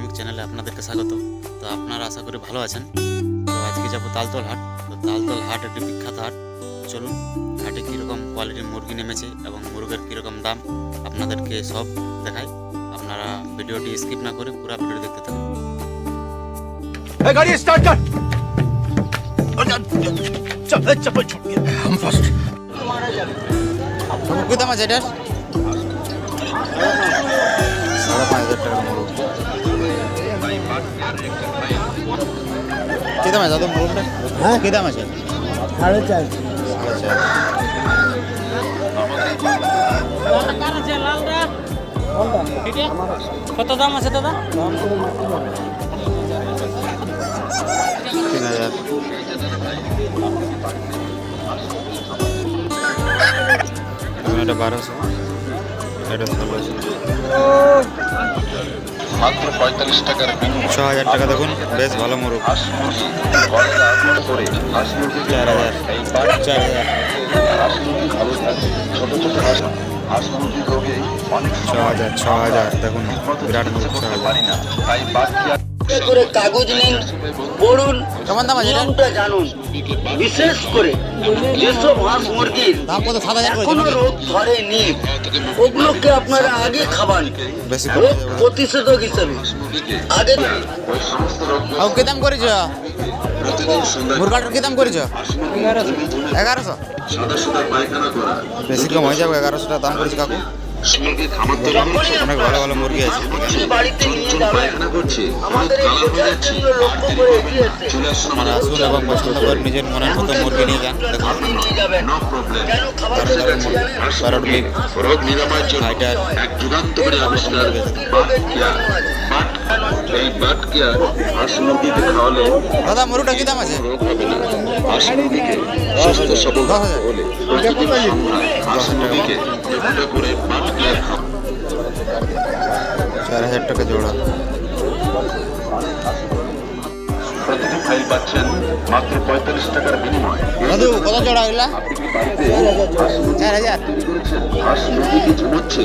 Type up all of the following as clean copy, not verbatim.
Dynamic চ্যানেলে আপনাদেরকে স্বাগত। তো আপনারা আশা করি ভালো আছেন। তো আজকে যাব তালতল হাট। তো তালতল হাট একটি বিখ্যাত হাট। চলুন হাটে কীরকম কোয়ালিটির মুরগি নেমেছে এবং মুরগের কীরকম দাম আপনাদেরকে সব দেখাই। আপনারা ভিডিওটি স্কিপ না করে পুরো ভিডিও দেখতে থাকুন। गाड़ी स्टार्ट कर। चप्पल छूट गया। हम फर्स्ट। কি দাম আছে এটার? 5,500 টাকা মুরগ। কি দাম আছে দাদা মুরগটা? হ্যাঁ কি দাম আছে? 4.5 কত দাম আছে দাদা? 3,000। এটা 1200, এটা 1600, মাত্র 45 টাকার বিনিময়ে 6,000 টাকা। দেখুন বেশ ভালো মুরগ। হাঁস মুরগি গড়া করে হাঁস মুরগি 4,000, 4,000, হাঁস মুরগি ভালো থাকে। ছোট ছোট হাঁস মুরগি রোগে অনেক 6,000 দেখুন বিরাট মুরগ 6,000। পারি না, তাই বাড়তি করে কাগজ নিন, পড়ুন, কেমন দাম আছে এটা? নিয়মটা জানুন। বিশেষ করে যেসব হাঁস মুরগির দাম কত? 7,000 করে এখনো রোগ ধরেনি, ওগুলোকে আপনারা আগে খাবান, বেশি রোগ প্রতিষেধক হিসেবে আগে। ওই সমস্ত রোগ আর কি দাম করেছ? প্রতিদিন সন্ধ্যা মুরগাটার কি দাম করেছ? 1100। সাদা সাদা পায়খানা করা বেশি কম হয়ে যাবে। 1100 টাকা দাম করেছে কাকু। মুরগি খাবার তৈরি করছে, অনেক ভালো ভালো মুরগি আছে এখানে। বাড়িতে নিয়ে যাবেন। পায়খানা করছে, আমাদের এই প্রচারগুলো লক্ষ্য করে এগিয়ে এসে চলে আসুন আপনারা আসুন এবং পছন্দ করে নিজের মনের মতো মুরগি নিয়ে যান। দেখুন নিয়ে যাবেন। No problem. কেন খাবার দারুণ দারুণ মুরগি। প্যারট বিগ, রোগ নিরাময়ের জন্য ফাইটার, এক যুগান্তকারী আবিষ্কার বাট কেয়ার। এই বাট কেয়ার হাঁস মুরগিকে খাওয়ালে দাদা মুরগটা কি দাম আছে? রোগ হবে না। হাঁস মুরগিকে সুস্থ সবল রাখতে হলে প্রতিদিন সন্ধ্যায় হাঁস মুরগিকে দুটো করে বাট কেয়ার খাওয়ান। 4,000 টাকা জোড়া। প্রতিটি ফাইল পাচ্ছেন মাত্র 45 টাকার বিনিময়ে। দাদু কত জোড়া এগুলা? আপনি কি বাড়িতে হাঁস মুরগি 4,000। তৈরি করেছেন? হাঁস মুরগি কি ঝুমোচ্ছে,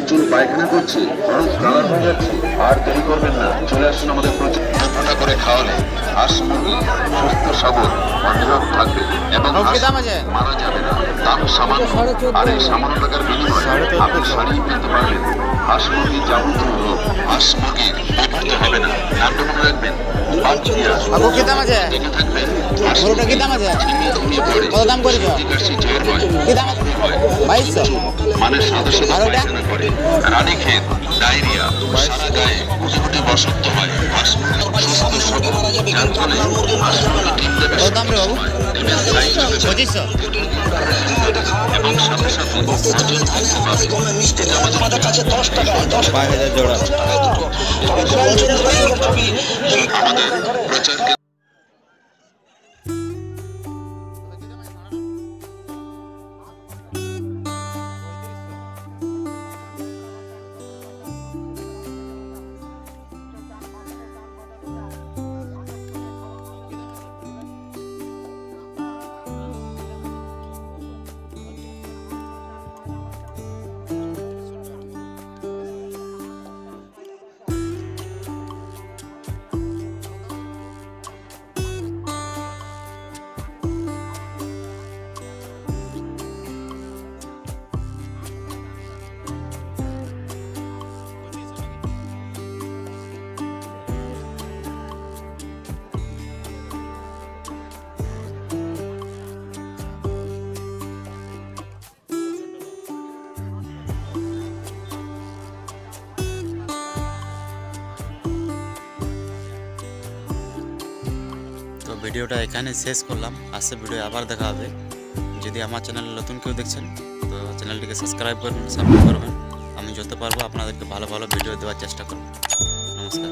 চুন পায়খানা করছে, হলুদ কালার হয়ে যাচ্ছে? আর দেরি করবেন না, চলে আসুন আমাদের প্রচেষ্টা করে খাওয়ালে হাঁস মুরগি সুস্থ সবল অনিরোগ থাকবে এবং কি দাম আছে? মারা যাবে না। দাম সামান্য, আর এই সামান্য টাকার বিনিময়ে আপনি সারিয়ে পেতে পারবেন হাঁস মুরগির যাবতীয় রোগ। হাঁস মুরগির বিপদ হবে না। নামটা মনে রাখবেন, বাচ্চিয়া কাকু কি দাম আছে? দেখে থাকবেন। মুরগটা কি দাম আছে? ঘুমিয়ে পড়ে কত দাম করেছ? কাশি জ্বর হয়, কি দাম আছে? 2,200। মানে সাদা সাদা আর ওটা? পায়খানা করে, রানীক্ষেত, ডায়রিয়া, সারা গায়ে গুটি গুটি বসন্ত হয়। হাঁস মুরগি সুস্থ সবল, যার ফলে হাঁস মুরগি ডিম দেবে কত দাম রে বাবু? ডিমের সাইজ হবে 2,500। এবং সাথে সাথে ওজন থাকতে পারে। এটা আমাদের কাছে 5,000 জোড়া। আমাদের প্রচারকে তো ভিডিওটা এখানে শেষ করলাম। আসছে ভিডিও আবার দেখা হবে। যদি আমার চ্যানেলে নতুন কেউ দেখছেন তো চ্যানেলটিকে সাবস্ক্রাইব করবেন, সাপোর্ট করবেন। আমি যত পারবো আপনাদেরকে ভালো ভালো ভিডিও দেওয়ার চেষ্টা করব। নমস্কার।